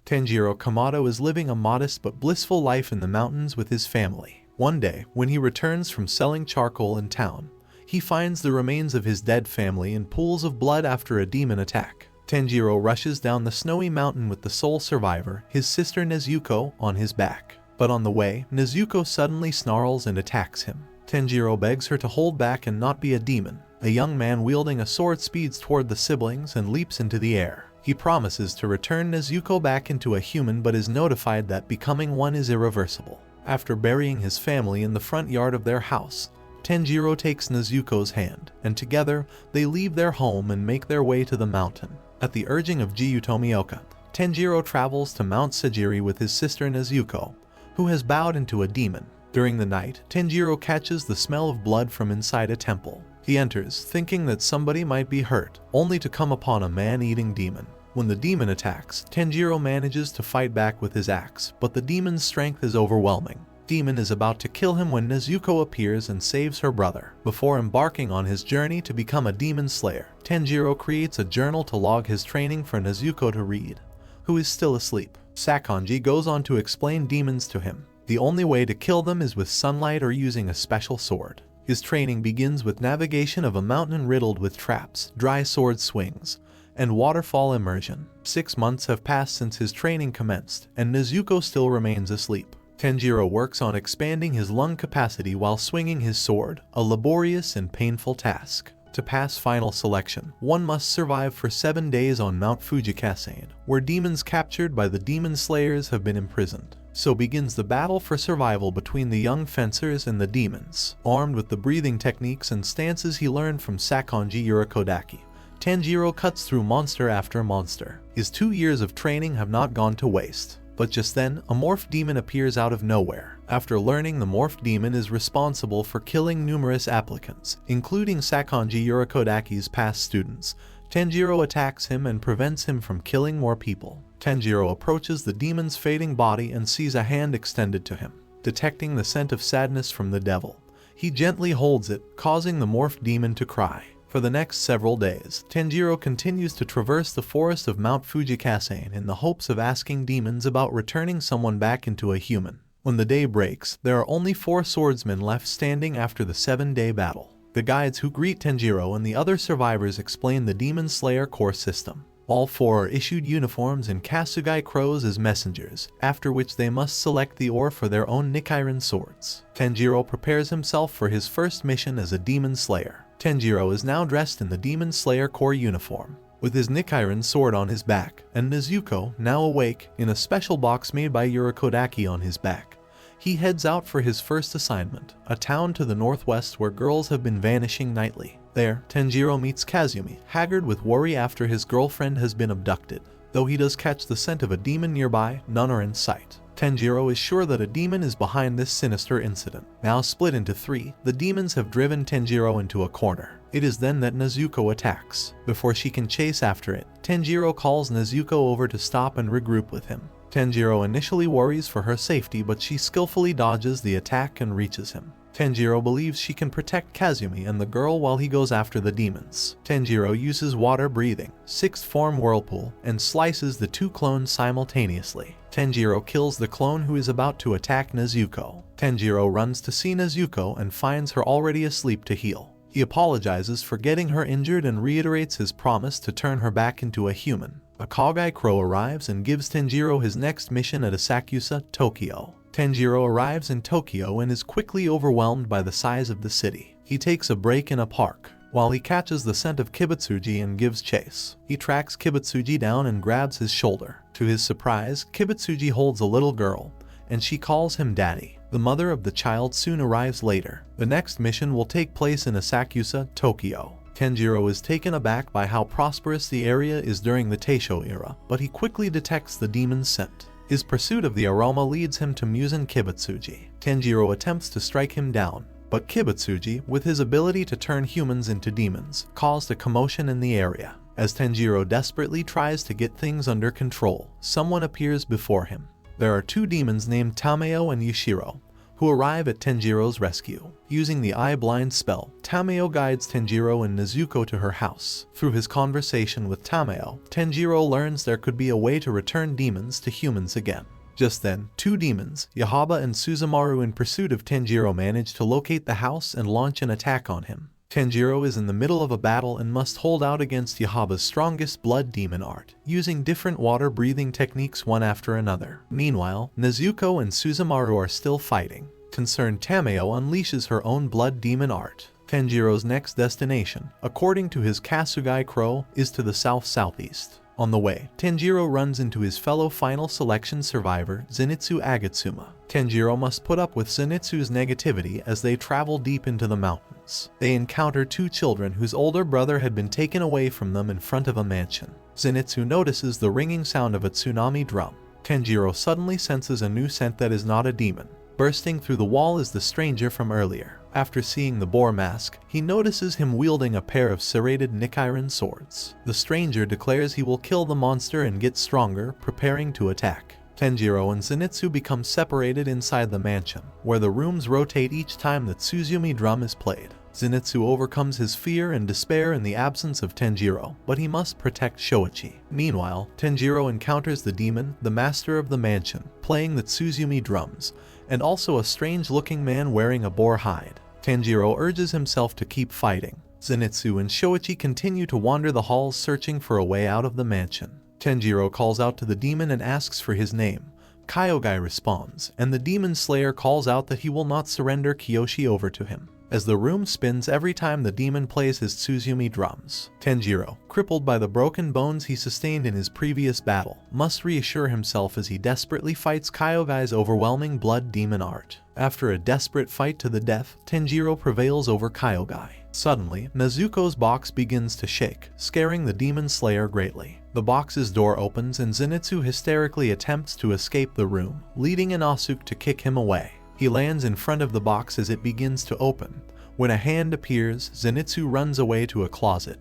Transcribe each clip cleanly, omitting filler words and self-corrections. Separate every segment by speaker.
Speaker 1: Tanjiro Kamado is living a modest but blissful life in the mountains with his family. One day, when he returns from selling charcoal in town, he finds the remains of his dead family in pools of blood after a demon attack. Tanjiro rushes down the snowy mountain with the sole survivor, his sister Nezuko, on his back. But on the way, Nezuko suddenly snarls and attacks him. Tanjiro begs her to hold back and not be a demon. A young man wielding a sword speeds toward the siblings and leaps into the air. He promises to return Nezuko back into a human but is notified that becoming one is irreversible. After burying his family in the front yard of their house, Tanjiro takes Nezuko's hand, and together they leave their home and make their way to the mountain. At the urging of Jiyu Tomioka, Tanjiro travels to Mount Sajiri with his sister Nezuko, who has bowed into a demon. During the night, Tanjiro catches the smell of blood from inside a temple. He enters, thinking that somebody might be hurt, only to come upon a man-eating demon. When the demon attacks, Tanjiro manages to fight back with his axe, but the demon's strength is overwhelming. Demon is about to kill him when Nezuko appears and saves her brother. Before embarking on his journey to become a demon slayer, Tanjiro creates a journal to log his training for Nezuko to read, who is still asleep. Sakonji goes on to explain demons to him. The only way to kill them is with sunlight or using a special sword. His training begins with navigation of a mountain riddled with traps, dry sword swings, and waterfall immersion. 6 months have passed since his training commenced, and Nezuko still remains asleep. Tanjiro works on expanding his lung capacity while swinging his sword, a laborious and painful task. To pass final selection, one must survive for 7 days on Mount Fujikasen, where demons captured by the demon slayers have been imprisoned. So begins the battle for survival between the young fencers and the demons. Armed with the breathing techniques and stances he learned from Sakonji Urakodaki, Tanjiro cuts through monster after monster. His 2 years of training have not gone to waste. But just then, a morph demon appears out of nowhere. After learning the morph demon is responsible for killing numerous applicants, including Sakonji Urakodaki's past students, Tanjiro attacks him and prevents him from killing more people. Tanjiro approaches the demon's fading body and sees a hand extended to him. Detecting the scent of sadness from the devil, he gently holds it, causing the morph demon to cry. For the next several days, Tanjiro continues to traverse the forest of Mount Fujikasen in the hopes of asking demons about returning someone back into a human. When the day breaks, there are only 4 swordsmen left standing after the 7-day battle. The guides who greet Tanjiro and the other survivors explain the Demon Slayer core system. All 4 are issued uniforms and Kasugai crows as messengers, after which they must select the ore for their own Nichiren swords. Tanjiro prepares himself for his first mission as a Demon Slayer. Tanjiro is now dressed in the Demon Slayer core uniform, with his Nichiren sword on his back, and Nezuko, now awake, in a special box made by Urakodaki on his back. He heads out for his first assignment, a town to the northwest where girls have been vanishing nightly. There, Tanjiro meets Kazumi, haggard with worry after his girlfriend has been abducted. Though he does catch the scent of a demon nearby, none are in sight. Tanjiro is sure that a demon is behind this sinister incident. Now split into 3, the demons have driven Tanjiro into a corner. It is then that Nezuko attacks. Before she can chase after it, Tanjiro calls Nezuko over to stop and regroup with him. Tanjiro initially worries for her safety, but she skillfully dodges the attack and reaches him. Tanjiro believes she can protect Kazumi and the girl while he goes after the demons. Tanjiro uses water breathing, 6th form whirlpool, and slices the 2 clones simultaneously. Tanjiro kills the clone who is about to attack Nezuko. Tanjiro runs to see Nezuko and finds her already asleep to heal. He apologizes for getting her injured and reiterates his promise to turn her back into a human. A Kagai crow arrives and gives Tanjiro his next mission at Asakusa, Tokyo. Tanjiro arrives in Tokyo and is quickly overwhelmed by the size of the city. He takes a break in a park, while he catches the scent of Kibutsuji and gives chase. He tracks Kibutsuji down and grabs his shoulder. To his surprise, Kibutsuji holds a little girl, and she calls him Daddy. The mother of the child soon arrives later. The next mission will take place in Asakusa, Tokyo. Tanjiro is taken aback by how prosperous the area is during the Taisho era, but he quickly detects the demon's scent. His pursuit of the aroma leads him to Muzan Kibutsuji. Tanjiro attempts to strike him down, but Kibutsuji, with his ability to turn humans into demons, caused a commotion in the area. As Tanjiro desperately tries to get things under control, someone appears before him. There are 2 demons named Tameo and Yushiro, who arrive at Tenjiro's rescue. Using the eye blind spell, Tameo guides Tenjiro and Nezuko to her house. Through his conversation with Tameo, Tenjiro learns there could be a way to return demons to humans again. Just then, two demons, Yahaba and Suzumaru, in pursuit of Tenjiro, manage to locate the house and launch an attack on him. Tenjiro is in the middle of a battle and must hold out against Yahaba's strongest blood demon art, using different water-breathing techniques one after another. Meanwhile, Nezuko and Suzumaru are still fighting. Concerned Tameo unleashes her own blood demon art. Tenjiro's next destination, according to his Kasugai Crow, is to the south-southeast. On the way, Tenjiro runs into his fellow final selection survivor, Zenitsu Agatsuma. Tenjiro must put up with Zenitsu's negativity as they travel deep into the mountains. They encounter two children whose older brother had been taken away from them in front of a mansion. Zenitsu notices the ringing sound of a tsunami drum. Tenjiro suddenly senses a new scent that is not a demon. Bursting through the wall is the stranger from earlier. After seeing the boar mask, he notices him wielding a pair of serrated Nichiren swords. The stranger declares he will kill the monster and get stronger, preparing to attack. Tenjiro and Zenitsu become separated inside the mansion, where the rooms rotate each time the Tsuzumi drum is played. Zenitsu overcomes his fear and despair in the absence of Tenjiro, but he must protect Shoichi. Meanwhile, Tenjiro encounters the demon, the master of the mansion, playing the Tsuzumi drums, and also a strange-looking man wearing a boar hide. Tenjiro urges himself to keep fighting. Zenitsu and Shoichi continue to wander the halls searching for a way out of the mansion. Tenjiro calls out to the demon and asks for his name. Kyogai responds, and the demon slayer calls out that he will not surrender Kiyoshi over to him. As the room spins every time the demon plays his Tsuzumi drums, Tenjiro, crippled by the broken bones he sustained in his previous battle, must reassure himself as he desperately fights Kyogai's overwhelming blood demon art. After a desperate fight to the death, Tenjiro prevails over Kyogai. Suddenly, Nezuko's box begins to shake, scaring the demon slayer greatly. The box's door opens and Zenitsu hysterically attempts to escape the room, leading Inosuke to kick him away. He lands in front of the box as it begins to open. When a hand appears, Zenitsu runs away to a closet,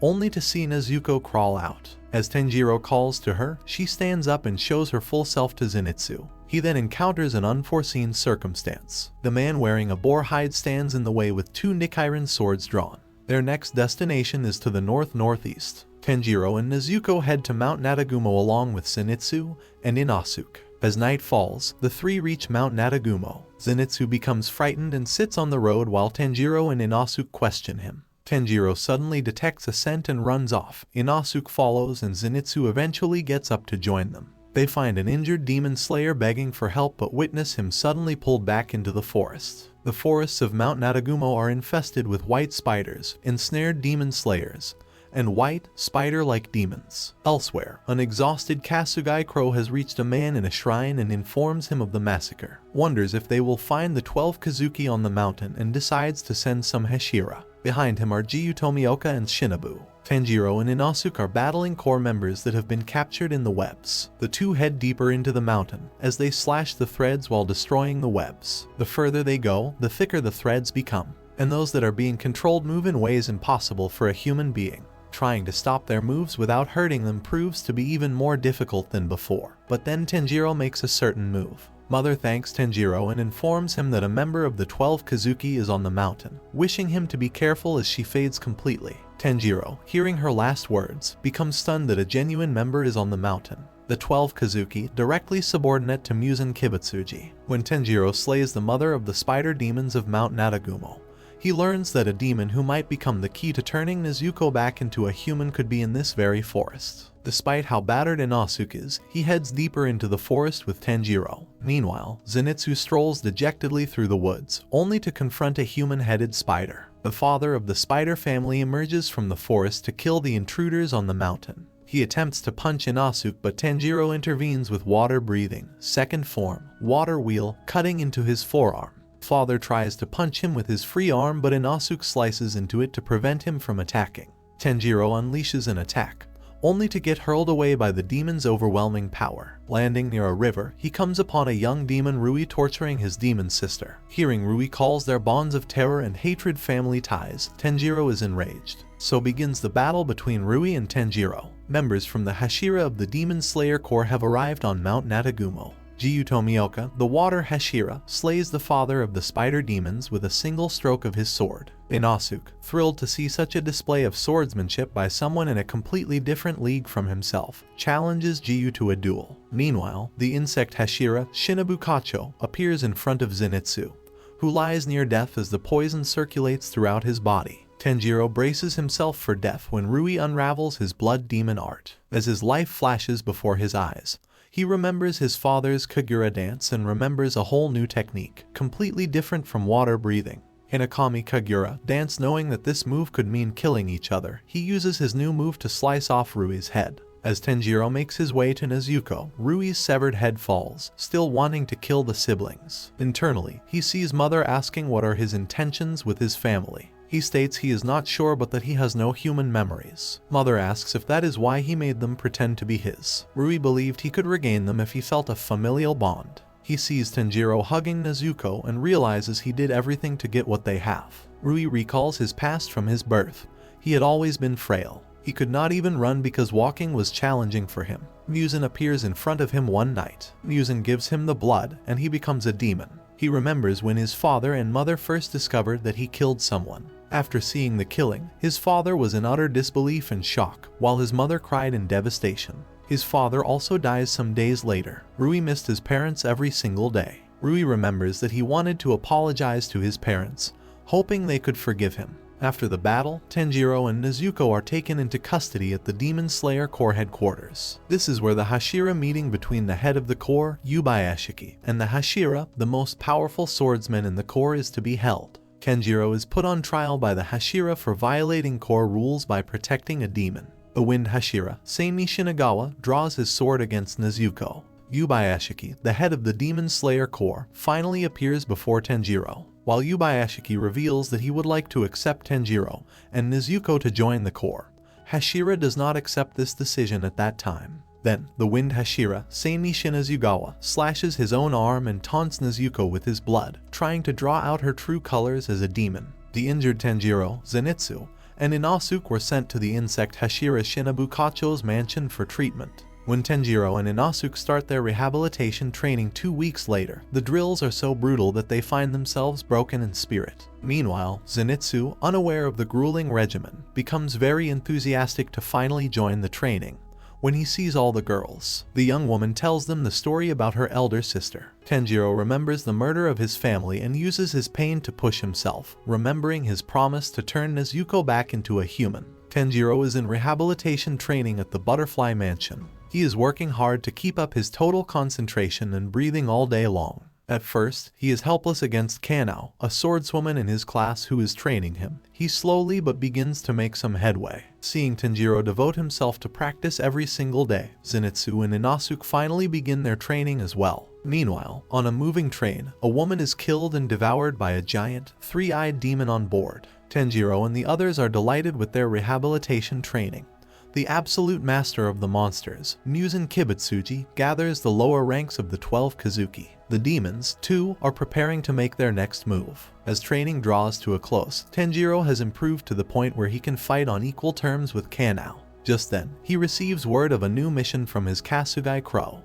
Speaker 1: only to see Nezuko crawl out. As Tenjiro calls to her, she stands up and shows her full self to Zenitsu. He then encounters an unforeseen circumstance. The man wearing a boar hide stands in the way with two Nichiren swords drawn. Their next destination is to the north-northeast. Tenjiro and Nezuko head to Mount Natagumo along with Zenitsu and Inosuke. As night falls, the three reach Mount Natagumo. Zenitsu becomes frightened and sits on the road while Tenjiro and Inosuke question him. Tenjiro suddenly detects a scent and runs off. Inosuke follows and Zenitsu eventually gets up to join them. They find an injured demon slayer begging for help but witness him suddenly pulled back into the forest. The forests of Mount Natagumo are infested with white spiders, ensnared demon slayers, and white, spider-like demons. Elsewhere, an exhausted Kasugai Crow has reached a man in a shrine and informs him of the massacre, wonders if they will find the 12 Kazuki on the mountain, and decides to send some Hashira. Behind him are Jiyu Tomioka and Shinobu. Tenjiro and Inosuke are battling core members that have been captured in the webs. The two head deeper into the mountain, as they slash the threads while destroying the webs. The further they go, the thicker the threads become, and those that are being controlled move in ways impossible for a human being. Trying to stop their moves without hurting them proves to be even more difficult than before. But then Tenjiro makes a certain move. Mother thanks Tenjiro and informs him that a member of the 12 Kazuki is on the mountain, wishing him to be careful as she fades completely. Tenjiro, hearing her last words, becomes stunned that a genuine member is on the mountain. The 12 Kazuki, directly subordinate to Muzan Kibutsuji. When Tenjiro slays the mother of the spider demons of Mount Natagumo, he learns that a demon who might become the key to turning Nezuko back into a human could be in this very forest. Despite how battered Inosuke is, he heads deeper into the forest with Tenjiro. Meanwhile, Zenitsu strolls dejectedly through the woods, only to confront a human-headed spider. The father of the spider family emerges from the forest to kill the intruders on the mountain. He attempts to punch Inosuke, but Tenjiro intervenes with water-breathing, second form, water wheel, cutting into his forearm. Father tries to punch him with his free arm, but Inosuke slices into it to prevent him from attacking. Tenjiro unleashes an attack, only to get hurled away by the demon's overwhelming power. Landing near a river, he comes upon a young demon Rui torturing his demon sister. Hearing Rui calls their bonds of terror and hatred family ties, Tenjiro is enraged. So begins the battle between Rui and Tenjiro. Members from the Hashira of the Demon Slayer Corps have arrived on Mount Natagumo. Gyuto Mioka, the water Hashira, slays the father of the spider demons with a single stroke of his sword. Inosuke, thrilled to see such a display of swordsmanship by someone in a completely different league from himself, challenges Gyuto to a duel. Meanwhile, the insect Hashira, Shinabukacho, appears in front of Zenitsu, who lies near death as the poison circulates throughout his body. Tanjiro braces himself for death when Rui unravels his blood demon art. As his life flashes before his eyes, he remembers his father's Kagura dance and remembers a whole new technique, completely different from water breathing. Hinakami Kagura dance knowing that this move could mean killing each other. He uses his new move to slice off Rui's head. As Tanjiro makes his way to Nezuko, Rui's severed head falls, still wanting to kill the siblings. Internally, he sees Mother asking what are his intentions with his family. He states he is not sure but that he has no human memories. Mother asks if that is why he made them pretend to be his. Rui believed he could regain them if he felt a familial bond. He sees Tanjiro hugging Nezuko and realizes he did everything to get what they have. Rui recalls his past from his birth. He had always been frail. He could not even run because walking was challenging for him. Muzan appears in front of him one night. Muzan gives him the blood and he becomes a demon. He remembers when his father and mother first discovered that he killed someone. After seeing the killing, his father was in utter disbelief and shock, while his mother cried in devastation. His father also dies some days later. Rui missed his parents every single day. Rui remembers that he wanted to apologize to his parents, hoping they could forgive him. After the battle, Tanjiro and Nezuko are taken into custody at the Demon Slayer Corps headquarters. This is where the Hashira meeting between the head of the Corps, Yubaeshiki, and the Hashira, the most powerful swordsman in the Corps, is to be held. Kenjiro is put on trial by the Hashira for violating Corps rules by protecting a demon. A wind Hashira, Seimi Shinagawa, draws his sword against Nezuko. Yubaeshiki, the head of the Demon Slayer Corps, finally appears before Tanjiro. While Yubaeshiki reveals that he would like to accept Tanjiro and Nezuko to join the Corps, Hashira does not accept this decision at that time. Then, the wind Hashira, Seimi Shinazugawa, slashes his own arm and taunts Nezuko with his blood, trying to draw out her true colors as a demon. The injured Tanjiro, Zenitsu, and Inosuke were sent to the insect Hashira Shinabukacho's mansion for treatment. When Tanjiro and Inosuke start their rehabilitation training 2 weeks later, the drills are so brutal that they find themselves broken in spirit. Meanwhile, Zenitsu, unaware of the grueling regimen, becomes very enthusiastic to finally join the training. When he sees all the girls, the young woman tells them the story about her elder sister. Tanjiro remembers the murder of his family and uses his pain to push himself, remembering his promise to turn Nezuko back into a human. Tanjiro is in rehabilitation training at the Butterfly Mansion. He is working hard to keep up his total concentration and breathing all day long. At first, he is helpless against Kanao, a swordswoman in his class who is training him. He slowly but begins to make some headway. Seeing Tanjiro devote himself to practice every single day, Zenitsu and Inosuke finally begin their training as well. Meanwhile, on a moving train, a woman is killed and devoured by a giant, three-eyed demon on board. Tanjiro and the others are delighted with their rehabilitation training. The absolute master of the monsters, Muzan Kibutsuji, gathers the lower ranks of the 12 Kazuki. The demons, too, are preparing to make their next move. As training draws to a close, Tanjiro has improved to the point where he can fight on equal terms with Kanao. Just then, he receives word of a new mission from his Kasugai Crow.